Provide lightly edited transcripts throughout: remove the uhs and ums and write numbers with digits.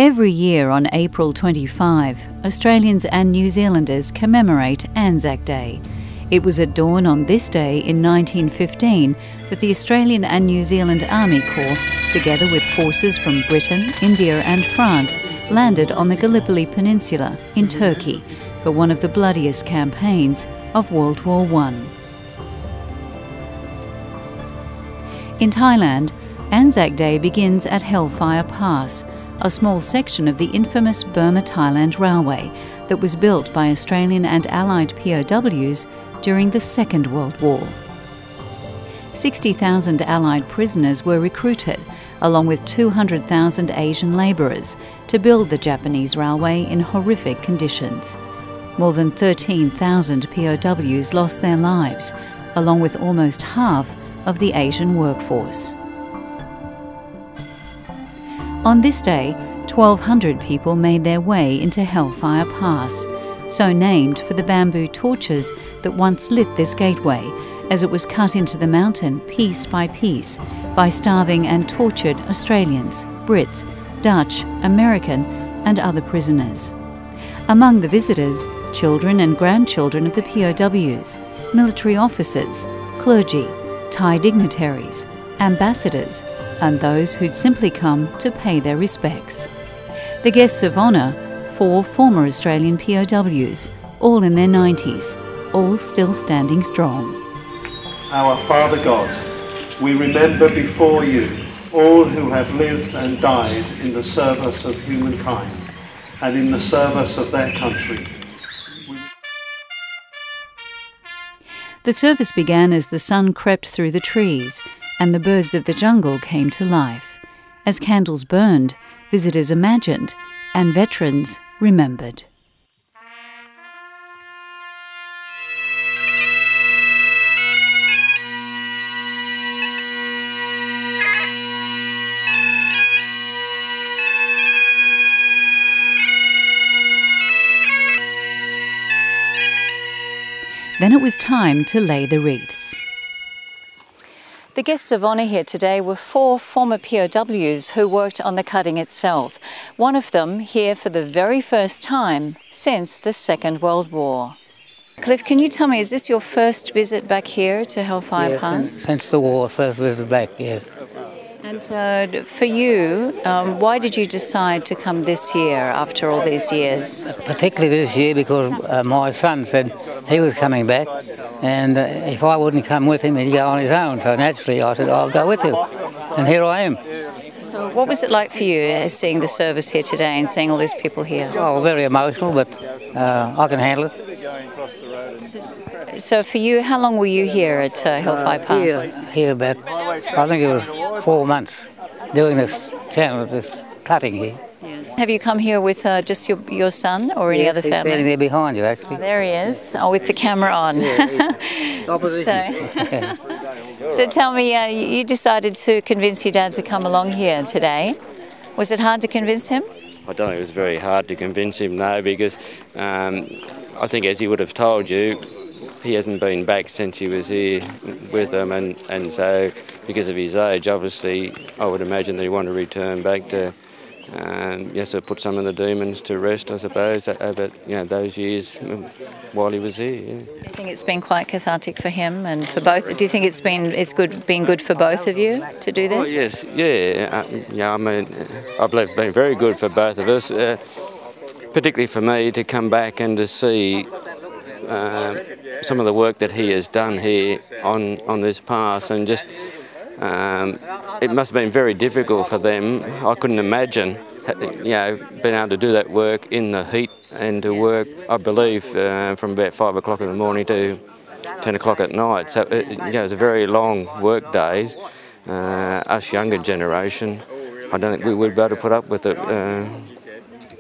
Every year on April 25, Australians and New Zealanders commemorate ANZAC Day. It was at dawn on this day in 1915 that the Australian and New Zealand Army Corps, together with forces from Britain, India and France, landed on the Gallipoli Peninsula in Turkey for one of the bloodiest campaigns of World War I. In Thailand, ANZAC Day begins at Hellfire Pass, a small section of the infamous Burma-Thailand Railway that was built by Australian and Allied POWs during the Second World War. 60,000 Allied prisoners were recruited, along with 200,000 Asian labourers, to build the Japanese railway in horrific conditions. More than 13,000 POWs lost their lives, along with almost half of the Asian workforce. On this day, 1,200 people made their way into Hellfire Pass, so named for the bamboo torches that once lit this gateway, as it was cut into the mountain piece by starving and tortured Australians, Brits, Dutch, American and other prisoners. Among the visitors, children and grandchildren of the POWs, military officers, clergy, Thai dignitaries, ambassadors and those who'd simply come to pay their respects. The guests of honour, 4 former Australian POWs, all in their 90s, all still standing strong. Our Father God, we remember before you all who have lived and died in the service of humankind and in the service of their country. The service began as the sun crept through the trees and the birds of the jungle came to life. As candles burned, visitors imagined and veterans remembered. Then it was time to lay the wreaths. The guests of honour here today were 4 former POWs who worked on the cutting itself, one of them here for the very first time since the Second World War. Cliff, can you tell me, is this your first visit back here to Hellfire Pass? Since the war, first visit back, yes. And for you, why did you decide to come this year after all these years? Particularly this year because my son said he was coming back, and if I wouldn't come with him, he'd go on his own. So naturally I said, I'll go with you. And here I am. So what was it like for you seeing the service here today and seeing all these people here? Oh, very emotional, but I can handle it. So for you, how long were you here at Hellfire Pass? Here about, I think it was 4 months doing this channel, this cutting here. Yes. Have you come here with just your son or any other family? He's standing there behind you, actually. Oh, there he is, with the camera on. So tell me, you decided to convince your dad to come along here today. Was it hard to convince him? I don't think it was very hard to convince him, no, because I think, as he would have told you, he hasn't been back since he was here with them, and so because of his age, obviously, I would imagine that he wanted to return back to, yes, to put some of the demons to rest, I suppose, over those years while he was here. Yeah. Do you think it's been quite cathartic for him and for both? Do you think it's been good for both of you to do this? Oh, yes, yeah. I mean, I believe it's been very good for both of us, particularly for me to come back and to see some of the work that he has done here on this pass, and just it must have been very difficult for them. I couldn't imagine being able to do that work in the heat and to work, I believe, from about 5 o'clock in the morning to 10 o'clock at night. So it was a very long work days. Us younger generation, I don't think we would be able to put up with it.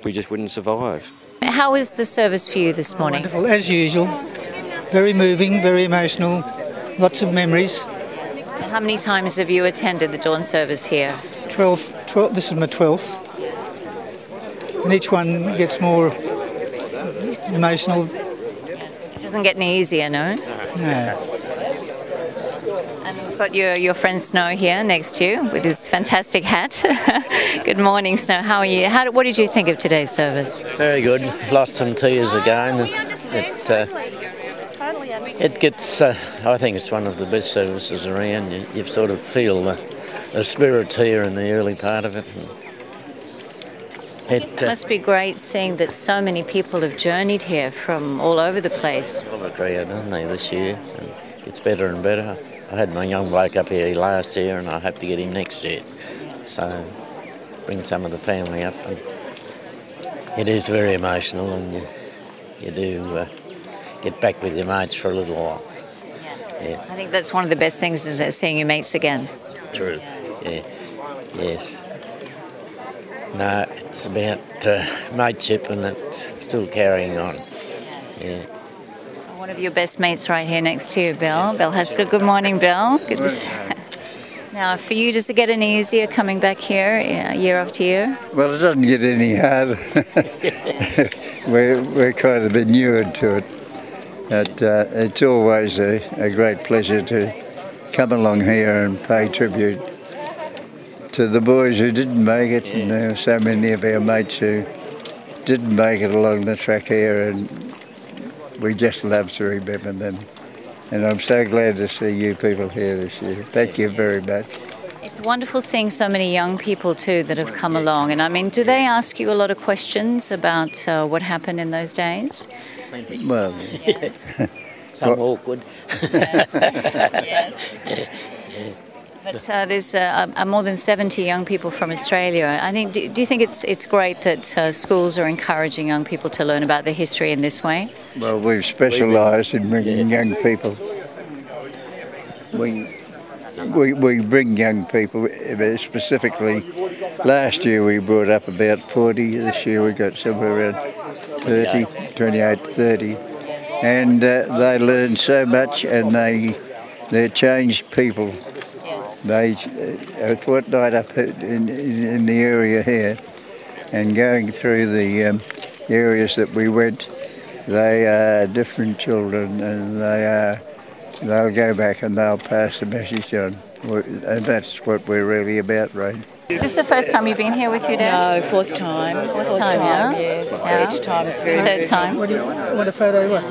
We just wouldn't survive. How was the service for you this morning? Wonderful, as usual. Very moving, very emotional, lots of memories. Yes. How many times have you attended the dawn service here? 12, this is my 12th. And each one gets more emotional. Yes. It doesn't get any easier, no? No. And I've got your friend Snow here next to you with his fantastic hat. Good morning, Snow. How are you? What did you think of today's service? Very good. Lost some tears again. It gets, I think it's one of the best services around. You sort of feel the spirits here in the early part of it. It must be great seeing that so many people have journeyed here from all over the place. Well, a crowd, haven't they, this year? And it gets better and better. I had my young bloke up here last year and I hope to get him next year. So bring some of the family up. And it is very emotional and you do get back with your mates for a little while. Yes. Yeah. I think that's one of the best things is seeing your mates again. True. Yeah. Yes. No, it's about mateship and it's still carrying on. Yes. Yeah. One of your best mates right here next to you, Bill. Bill Haskell. Good morning, Bill. Good to see you. Now, for you, does it get any easier coming back here year after year? Well, it doesn't get any harder. we're kind of inured to it. But it's always a great pleasure to come along here and pay tribute to the boys who didn't make it, and there are so many of our mates who didn't make it along the track here, and we just love to remember them. And I'm so glad to see you people here this year. Thank you very much. It's wonderful seeing so many young people too that have come along. And I mean, do they ask you a lot of questions about what happened in those days? Well, Some awkward. Yes. But there's more than 70 young people from Australia. I think. Do you think it's great that schools are encouraging young people to learn about their history in this way? well, we've specialised in bringing young people. We bring young people, specifically, last year we brought up about 40, this year we got somewhere around 30, 28, 30. And they learn so much and they're changed people. They, a fortnight up in the area here and going through the areas that we went, they are different children and they'll go back and they'll pass the message on. And that's what we're really about, right? Is this the first time you've been here with your dad? No, fourth time. Fourth time, yeah? Yes. Yeah. Each time is very Third time. What a photo, what?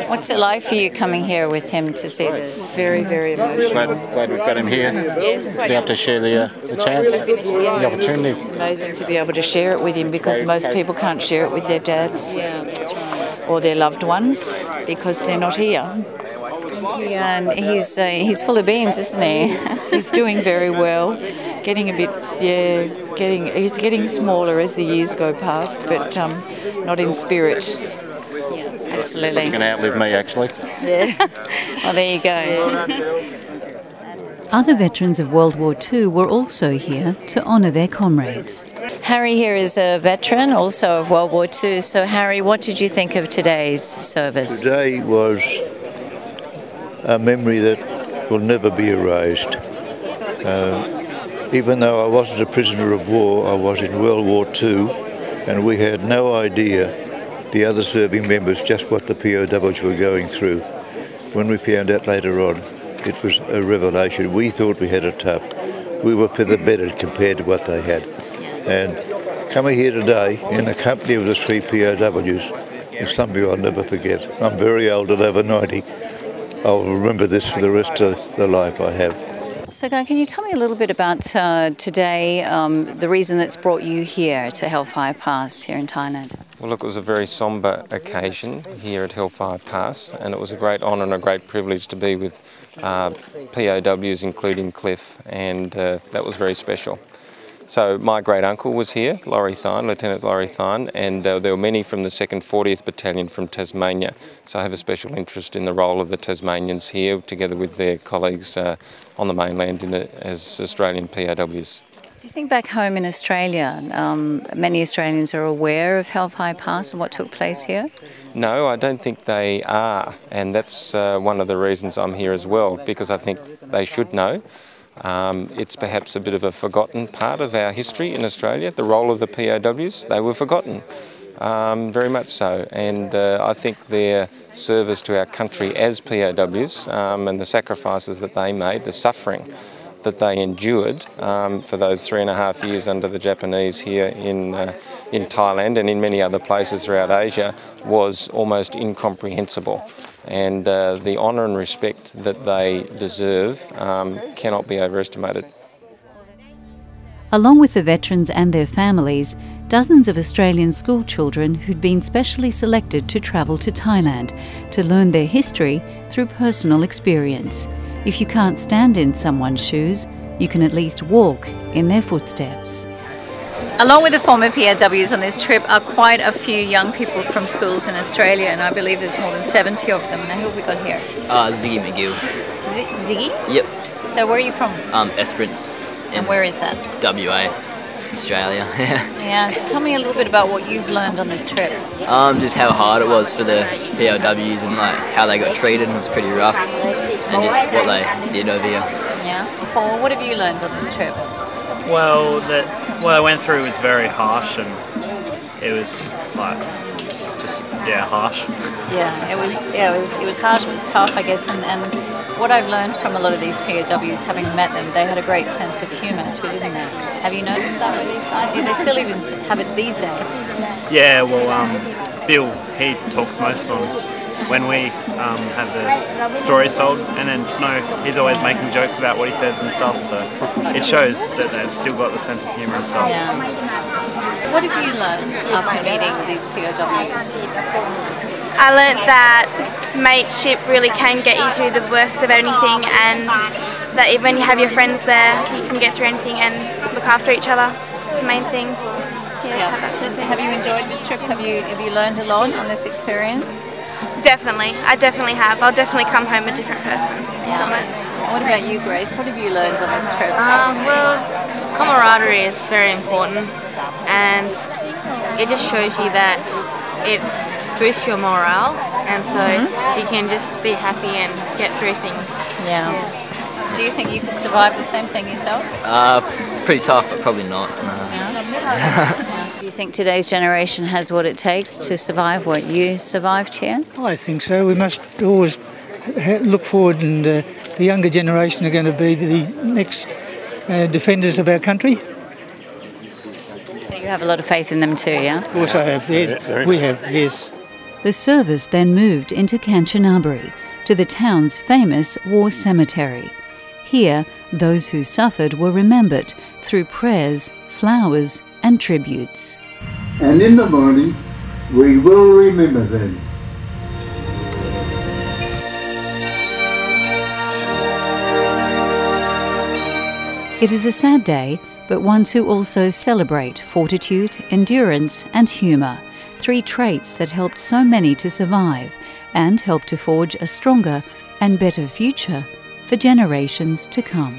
What's it like for you coming here with him to see this? very, very emotional. Glad we've got him here. Be able to share the chance, the opportunity. It's amazing to be able to share it with him because most people can't share it with their dads or their loved ones because they're not here. Yeah, and he's full of beans, isn't he? He's doing very well. Getting a bit, he's getting smaller as the years go past, but not in spirit. Absolutely. He's going to outlive me, actually. Yeah. Well, there you go. Other veterans of World War II were also here to honour their comrades. Harry here is a veteran also of World War II. So, Harry, what did you think of today's service? Today was a memory that will never be erased. Even though I wasn't a prisoner of war, I was in World War II, and we had no idea, the other serving members, just what the POWs were going through. When we found out later on, it was a revelation. We thought we had it tough. We were feather bedded compared to what they had. And coming here today in the company of the 3 POWs is something I'll never forget. I'm very old, at over 90. I'll remember this for the rest of the life I have. So, Guy, can you tell me a little bit about today, the reason that's brought you here to Hellfire Pass here in Thailand? Well, look, it was a very sombre occasion here at Hellfire Pass, and it was a great honour and a great privilege to be with POWs, including Cliff, and that was very special. So my great uncle was here, Laurie Thine, Lieutenant Laurie Thine, and there were many from the 2nd 40th Battalion from Tasmania. So I have a special interest in the role of the Tasmanians here, together with their colleagues on the mainland as Australian POWs. Do you think back home in Australia, many Australians are aware of Hellfire Pass and what took place here? No, I don't think they are, and that's one of the reasons I'm here as well, because I think they should know. It's perhaps a bit of a forgotten part of our history in Australia, the role of the POWs. They were forgotten. very much so, and I think their service to our country as POWs and the sacrifices that they made, the suffering that they endured for those 3.5 years under the Japanese here in Thailand and in many other places throughout Asia was almost incomprehensible. And the honour and respect that they deserve cannot be overestimated. Along with the veterans and their families, dozens of Australian school children who'd been specially selected to travel to Thailand to learn their history through personal experience. If you can't stand in someone's shoes, you can at least walk in their footsteps. Along with the former POWs on this trip are quite a few young people from schools in Australia, and I believe there's more than 70 of them. Now, who have we got here? Ziggy McGill. Ziggy? Yep. So where are you from? Esperance. And where is that? WA, Australia. Yeah, so tell me a little bit about what you've learned on this trip. Just how hard it was for the POWs and like how they got treated, and it was pretty rough, and just what they did over here. Yeah. Paul, what have you learned on this trip? Well, what I went through was very harsh, and it was like harsh. Yeah, it was harsh. It was tough, I guess, and what I've learned from a lot of these POWs, having met them, they had a great sense of humour too, didn't they? Have you noticed that with these guys? They still even have it these days. Yeah, well, Bill, he talks most on when we have the stories told, and then Snow, he's always making jokes about what he says and stuff, so it shows that they've still got the sense of humour and stuff. Yeah. What have you learned after meeting these POWs? I learnt that mateship really can get you through the worst of anything, and that when you have your friends there, you can get through anything and look after each other. It's the main thing. Yeah, to have that sort of thing. Have you enjoyed this trip? Have you learned a lot on this experience? Definitely. I definitely have. I'll definitely come home a different person from it. What about you, Grace? What have you learned on this trip? Well, camaraderie is very important, and it just shows you that it boosts your morale, and so you can just be happy and get through things. Yeah. Do you think you could survive the same thing yourself? Pretty tough, but probably not. Do you think today's generation has what it takes to survive what you survived here? I think so. We must always look forward, and the younger generation are going to be the next defenders of our country. So you have a lot of faith in them too, yeah? Of course I have. Yes. We have, yes. The service then moved into Kanchanaburi, to the town's famous war cemetery. Here, those who suffered were remembered through prayers, flowers and tributes. And in the morning, we will remember them. It is a sad day, but ones who also celebrate fortitude, endurance and humour, 3 traits that helped so many to survive and help to forge a stronger and better future for generations to come.